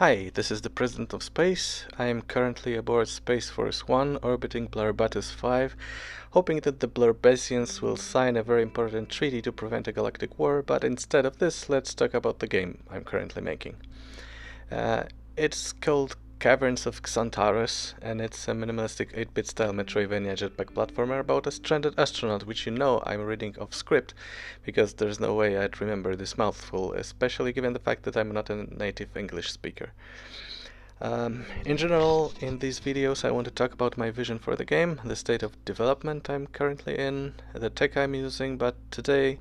Hi, this is the President of Space. I am currently aboard Space Force 1, orbiting Blurbatus 5, hoping that the Blurbasians will sign a very important treaty to prevent a galactic war, but instead of this, let's talk about the game I'm currently making. Uh, it's called Caverns of Xantares, and it's a minimalistic 8-bit style metroidvania jetpack platformer about a stranded astronaut, which you know I'm reading off script, because there's no way I'd remember this mouthful, especially given the fact that I'm not a native English speaker. In general, in these videos I want to talk about my vision for the game, the state of development I'm currently in, the tech I'm using, but today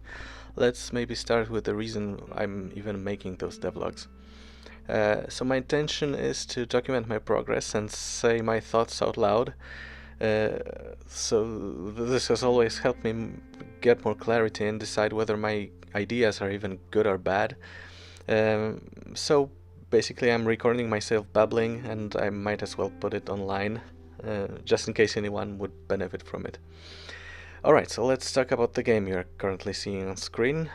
let's maybe start with the reason I'm even making those devlogs. So my intention is to document my progress and say my thoughts out loud. So this has always helped me get more clarity and decide whether my ideas are even good or bad. So basically I'm recording myself babbling, and I might as well put it online, just in case anyone would benefit from it. Alright, so let's talk about the game you're currently seeing on screen.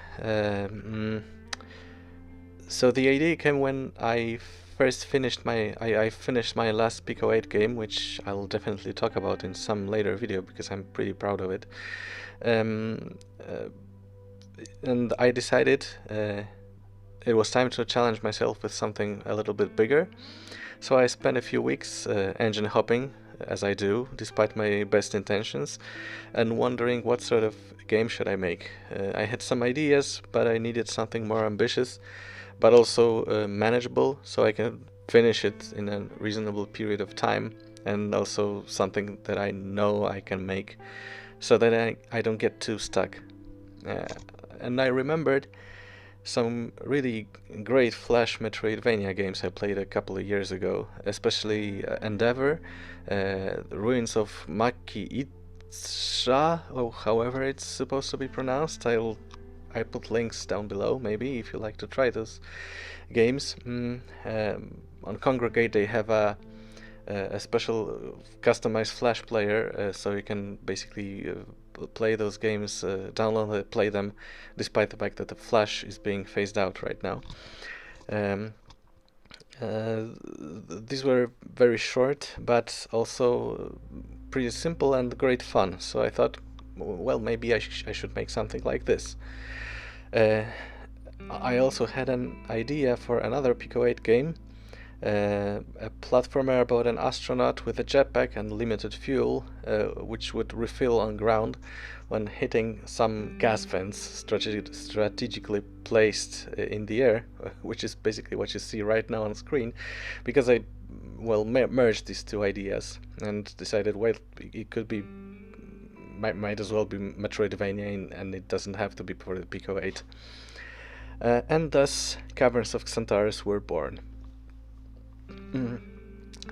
So the idea came when I first finished I finished my last Pico 8 game, which I'll definitely talk about in some later video because I'm pretty proud of it. And I decided it was time to challenge myself with something a little bit bigger. So I spent a few weeks engine hopping, as I do, despite my best intentions, and wondering what sort of game should I make. I had some ideas, but I needed something more ambitious, but also manageable, so I can finish it in a reasonable period of time, and also something that I know I can make, so that I don't get too stuck. And I remembered some really great Flash Metroidvania games I played a couple of years ago, especially Endeavor, The Ruins of Maki Itsha, or however it's supposed to be pronounced. I put links down below, maybe, if you like to try those games. On Congregate they have a special customized Flash player, so you can basically play those games, download it, play them, despite the fact that the Flash is being phased out right now. These were very short, but also pretty simple and great fun, so I thought, well, maybe I should make something like this. I also had an idea for another Pico 8 game, a platformer about an astronaut with a jetpack and limited fuel, which would refill on ground when hitting some gas vents strategically placed in the air, which is basically what you see right now on screen, because I merged these two ideas and decided, well, it could be might as well be Metroidvania, and it doesn't have to be for the Pico 8. And thus Caverns of Xantares were born.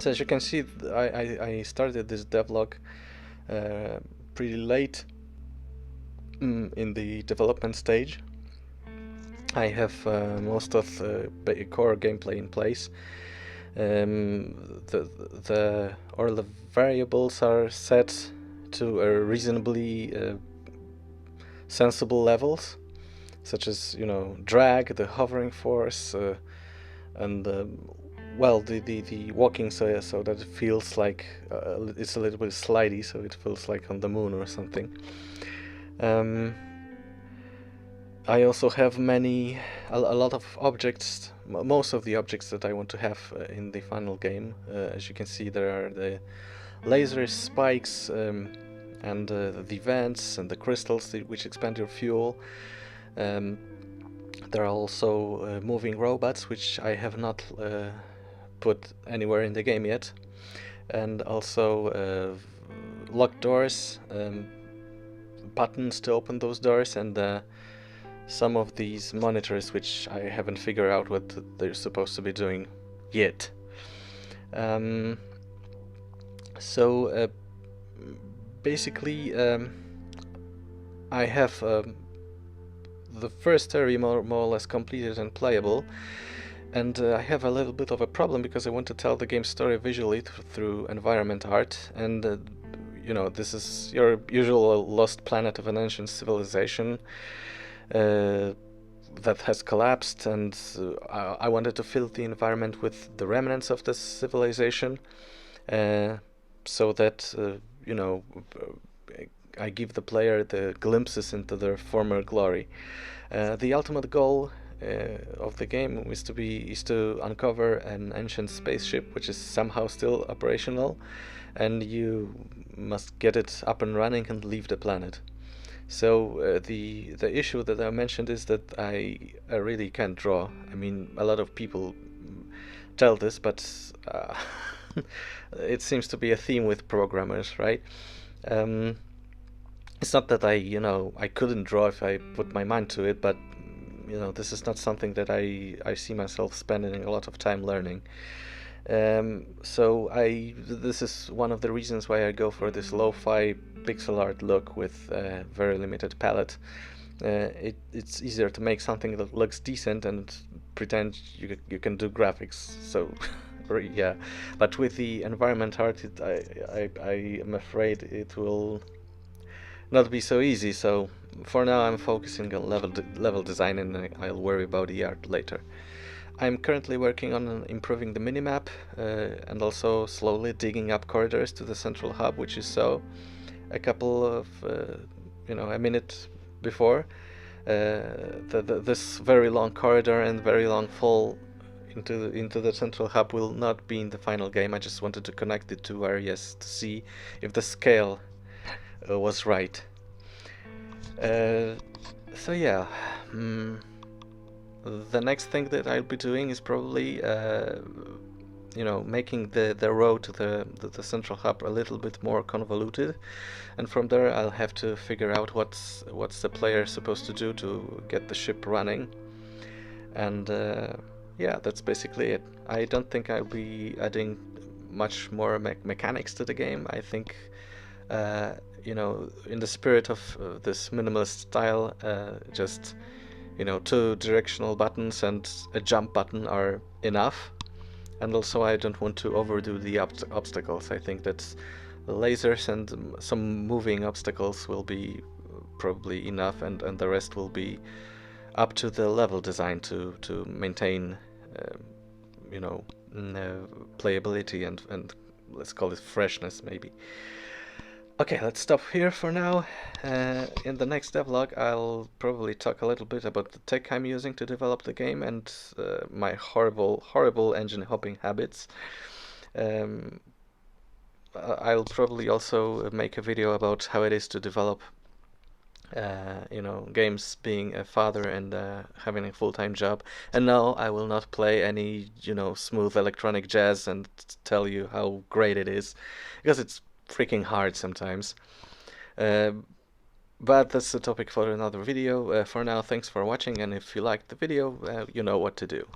So as you can see, I started this devlog pretty late in the development stage. I have most of the core gameplay in place. All the variables are set to a reasonably sensible levels, such as, you know, drag, the hovering force, and the walking, so that it feels like it's a little bit slidey, so it feels like on the moon or something. I also have a lot of objects, most of the objects that I want to have in the final game. As you can see, there are the laser spikes, and the vents and the crystals which expand your fuel. There are also moving robots, which I have not put anywhere in the game yet, and also locked doors, buttons to open those doors, and some of these monitors which I haven't figured out what they're supposed to be doing yet. So basically I have the first area more or less completed and playable, and I have a little bit of a problem because I want to tell the game story visually through environment art, and you know, this is your usual lost planet of an ancient civilization, that has collapsed, and I wanted to fill the environment with the remnants of this civilization, uh, so that I give the player the glimpses into their former glory. The ultimate goal of the game is to uncover an ancient spaceship which is somehow still operational, and you must get it up and running and leave the planet. So the issue that I mentioned is that I really can't draw. I mean, a lot of people tell this, but it seems to be a theme with programmers, right? Um, it's not that I couldn't draw if I put my mind to it, but this is not something that I see myself spending a lot of time learning. So this is one of the reasons why I go for this lo-fi pixel art look with a very limited palette. It's easier to make something that looks decent and pretend you can do graphics. So yeah, but with the environment art, I am afraid it will not be so easy. So for now, I'm focusing on level design, and I'll worry about the art later. I'm currently working on improving the minimap and also slowly digging up corridors to the central hub, which you saw a couple of, a minute before. This very long corridor and very long fall into the central hub will not be in the final game. I just wanted to connect the two areas to see if the scale was right. So yeah. The next thing that I'll be doing is probably making the road to the central hub a little bit more convoluted, and from there I'll have to figure out what's the player supposed to do to get the ship running. And yeah, that's basically it. I don't think I'll be adding much more mechanics to the game. I think in the spirit of this minimalist style, just two directional buttons and a jump button are enough. And also I don't want to overdo the obstacles. I think that lasers and some moving obstacles will be probably enough, and the rest will be up to the level design to maintain playability and let's call it freshness maybe. Okay, let's stop here for now. In the next devlog, I'll probably talk a little bit about the tech I'm using to develop the game and my horrible engine hopping habits. I'll probably also make a video about how it is to develop, games, being a father and having a full-time job. And no, I will not play any, smooth electronic jazz and tell you how great it is, because it's freaking hard sometimes. But that's a topic for another video. For now, thanks for watching, and if you liked the video, you know what to do.